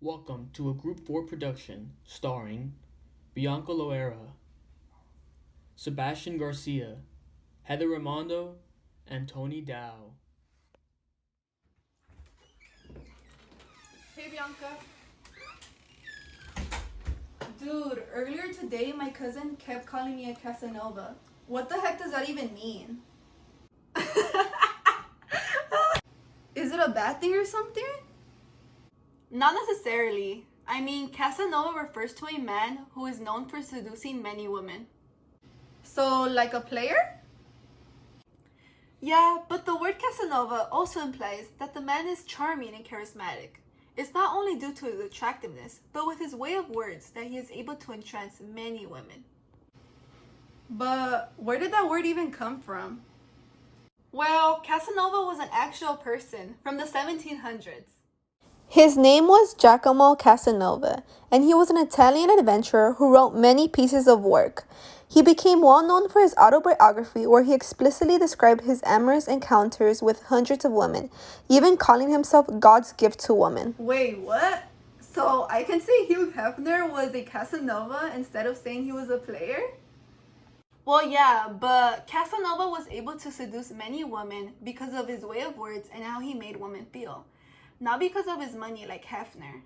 Welcome to a Group 4 production starring Bianca Loera, Sebastian Garcia, Heather Raimondo, and Tony Dow. Hey Bianca. Dude, earlier today my cousin kept calling me a Casanova. What the heck does that even mean? Is it a bad thing or something? Not necessarily. I mean, Casanova refers to a man who is known for seducing many women. So, like a player? Yeah, but the word Casanova also implies that the man is charming and charismatic. It's not only due to his attractiveness, but with his way of words that he is able to entrance many women. But where did that word even come from? Well, Casanova was an actual person from the 1700s. His name was Giacomo Casanova, and he was an Italian adventurer who wrote many pieces of work. He became well known for his autobiography, where he explicitly described his amorous encounters with hundreds of women, even calling himself God's gift to woman. Wait, what? So I can say Hugh Hefner was a Casanova instead of saying he was a player? Well, yeah, but Casanova was able to seduce many women because of his way of words and how he made women feel, not because of his money like Hefner.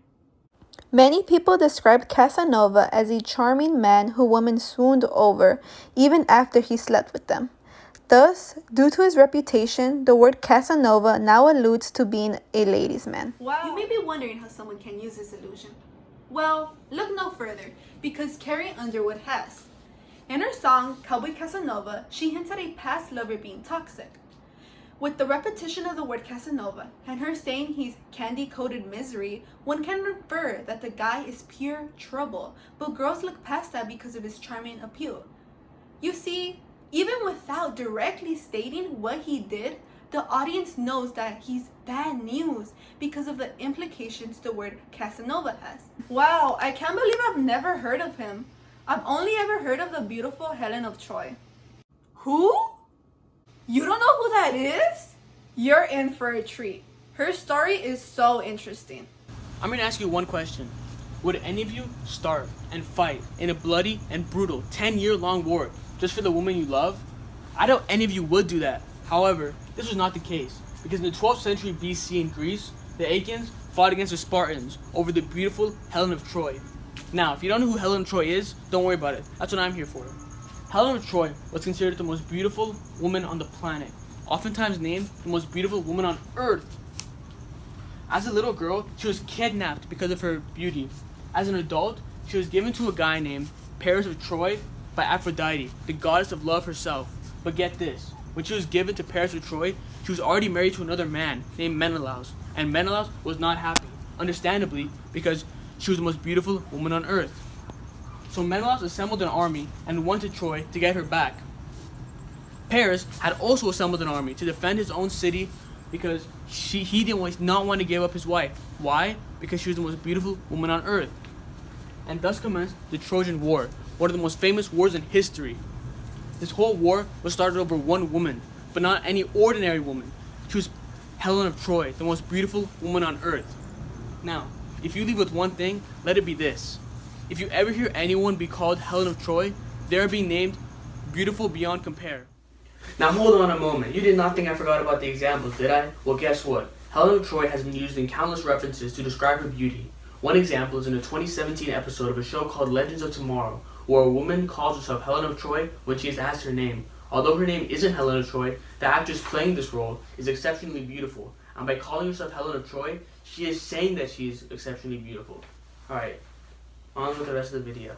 Many people described Casanova as a charming man who women swooned over even after he slept with them. Thus, due to his reputation, the word Casanova now alludes to being a ladies' man. Wow. You may be wondering how someone can use this illusion. Well, look no further, because Carrie Underwood has. In her song, Cowboy Casanova, she hints at a past lover being toxic. With the repetition of the word Casanova and her saying he's candy-coated misery, one can infer that the guy is pure trouble, but girls look past that because of his charming appeal. You see, even without directly stating what he did, the audience knows that he's bad news because of the implications the word Casanova has. Wow, I can't believe I've never heard of him. I've only ever heard of the beautiful Helen of Troy. Who? You don't know who that is? You're in for a treat. Her story is so interesting. I'm going to ask you one question. Would any of you start and fight in a bloody and brutal 10-year-long war just for the woman you love? I doubt any of you would do that. However, this was not the case, because in the 12th century BC in Greece, the Achaeans fought against the Spartans over the beautiful Helen of Troy. Now, if you don't know who Helen of Troy is, don't worry about it. That's what I'm here for. Helen of Troy was considered the most beautiful woman on the planet, oftentimes named the most beautiful woman on earth. As a little girl, she was kidnapped because of her beauty. As an adult, she was given to a guy named Paris of Troy by Aphrodite, the goddess of love herself. But get this, when she was given to Paris of Troy, she was already married to another man named Menelaus, and Menelaus was not happy, understandably, because she was the most beautiful woman on earth. So Menelaus assembled an army and went to Troy to get her back. Paris had also assembled an army to defend his own city because he did not want to give up his wife. Why? Because she was the most beautiful woman on earth. And thus commenced the Trojan War, one of the most famous wars in history. This whole war was started over one woman, but not any ordinary woman. She was Helen of Troy, the most beautiful woman on earth. Now, if you leave with one thing, let it be this. If you ever hear anyone be called Helen of Troy, they are being named beautiful beyond compare. Now hold on a moment. You did not think I forgot about the examples, did I? Well, guess what? Helen of Troy has been used in countless references to describe her beauty. One example is in a 2017 episode of a show called Legends of Tomorrow, where a woman calls herself Helen of Troy when she is asked her name. Although her name isn't Helen of Troy, the actress playing this role is exceptionally beautiful. And by calling herself Helen of Troy, she is saying that she is exceptionally beautiful. Alright. On with the rest of the video.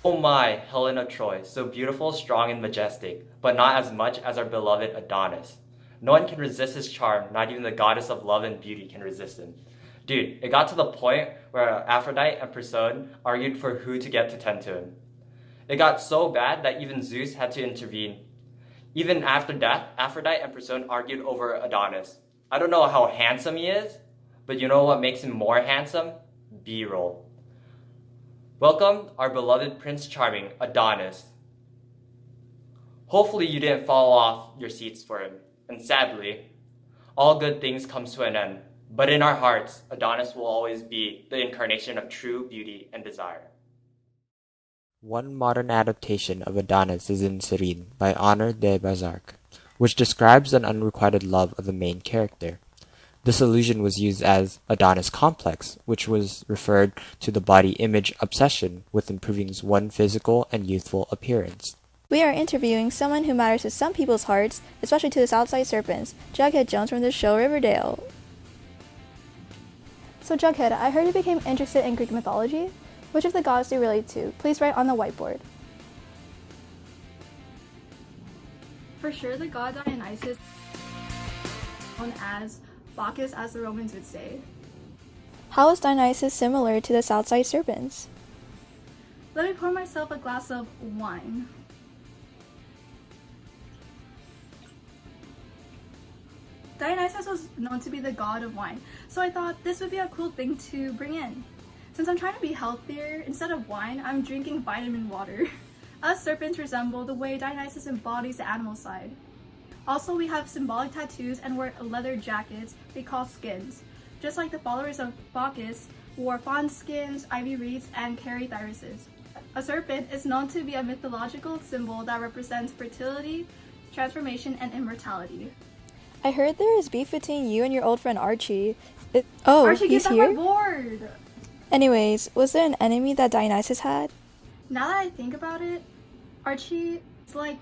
Oh my, Helen of Troy, so beautiful, strong, and majestic, but not as much as our beloved Adonis. No one can resist his charm, not even the goddess of love and beauty can resist him. Dude, it got to the point where Aphrodite and Persephone argued for who to get to tend to him. It got so bad that even Zeus had to intervene. Even after death, Aphrodite and Persephone argued over Adonis. I don't know how handsome he is, but you know what makes him more handsome? B-roll. Welcome, our beloved Prince Charming, Adonis. Hopefully you didn't fall off your seats for him. And sadly, all good things comes to an end. But in our hearts, Adonis will always be the incarnation of true beauty and desire. One modern adaptation of Adonis is in Serene by Honor de Balzac, which describes an unrequited love of the main character. This allusion was used as Adonis complex, which was referred to the body image obsession with improving one's physical and youthful appearance. We are interviewing someone who matters to some people's hearts, especially to the Southside Serpents, Jughead Jones from the show Riverdale. So Jughead, I heard you became interested in Greek mythology. Which of the gods do you relate to? Please write on the whiteboard. For sure, the god Dionysus, known as Bacchus, as the Romans would say. How is Dionysus similar to the Southside Serpents? Let me pour myself a glass of wine. Dionysus was known to be the god of wine, so I thought this would be a cool thing to bring in. Since I'm trying to be healthier, instead of wine, I'm drinking vitamin water. Us serpents resemble the way Dionysus embodies the animal side. Also, we have symbolic tattoos and wear leather jackets they call skins, just like the followers of Bacchus wore fawn skins, ivy wreaths, and carry thyruses. A serpent is known to be a mythological symbol that represents fertility, transformation, and immortality. I heard there is beef between you and your old friend Archie. Archie, he's get here? on my board! Anyways, was there an enemy that Dionysus had? Now that I think about it, Archie is like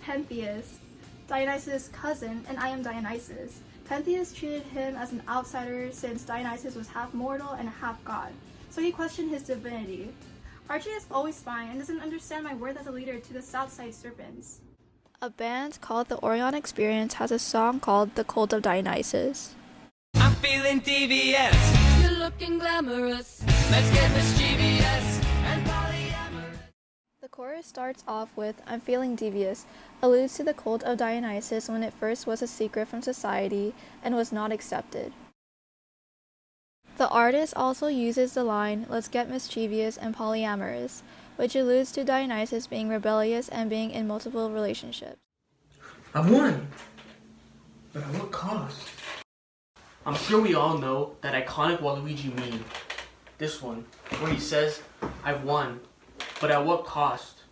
Pentheus, Dionysus' cousin, and I am Dionysus. Pentheus treated him as an outsider since Dionysus was half mortal and half god, so he questioned his divinity. Archie is always spying and doesn't understand my worth as a leader to the Southside Serpents. A band called the Orion Experience has a song called The Cult of Dionysus. I'm feeling devious. You're looking glamorous. Let's get mischievous and polyamorous. The chorus starts off with I'm feeling devious, alludes to the cult of Dionysus when it first was a secret from society and was not accepted. The artist also uses the line let's get mischievous and polyamorous, which alludes to Dionysus being rebellious and being in multiple relationships. I've won! But at what cost? I'm sure we all know that iconic Waluigi meme. This one, where he says, I've won, but at what cost?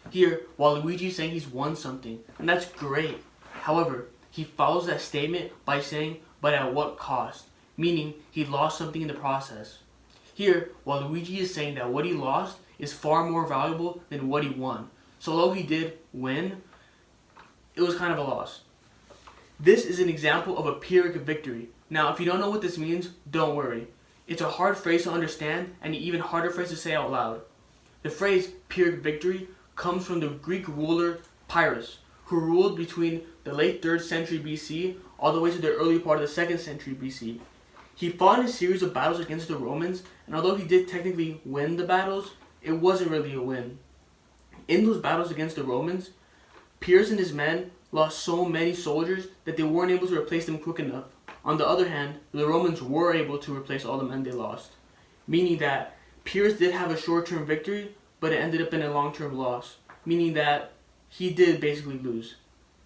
Here, Waluigi's saying he's won something, and that's great. However, he follows that statement by saying, but at what cost? Meaning, he lost something in the process. Here, Waluigi is saying that what he lost is far more valuable than what he won. So although he did win, it was kind of a loss. This is an example of a Pyrrhic victory. Now, if you don't know what this means, don't worry. It's a hard phrase to understand and an even harder phrase to say out loud. The phrase Pyrrhic victory comes from the Greek ruler Pyrrhus, who ruled between the late 3rd century BC all the way to the early part of the 2nd century BC. He fought in a series of battles against the Romans, and although he did technically win the battles, it wasn't really a win. In those battles against the Romans, Pyrrhus and his men lost so many soldiers that they weren't able to replace them quick enough. On the other hand, the Romans were able to replace all the men they lost, meaning that Pyrrhus did have a short-term victory, but it ended up in a long-term loss, meaning that he did basically lose.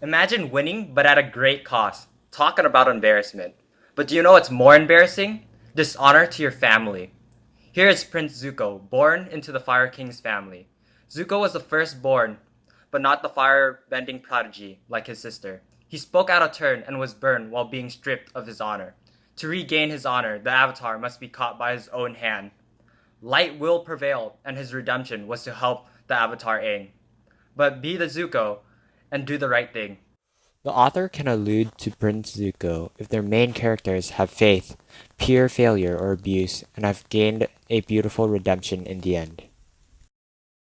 Imagine winning, but at a great cost. Talking about embarrassment. But do you know what's more embarrassing? Dishonor to your family. Here is Prince Zuko, born into the Fire King's family. Zuko was the firstborn, but not the fire-bending prodigy like his sister. He spoke out of turn and was burned while being stripped of his honor. To regain his honor, the Avatar must be caught by his own hand. Light will prevail, and his redemption was to help the Avatar Aang. But be the Zuko and do the right thing. The author can allude to Prince Zuko if their main characters have faith, pure failure or abuse, and have gained a beautiful redemption in the end.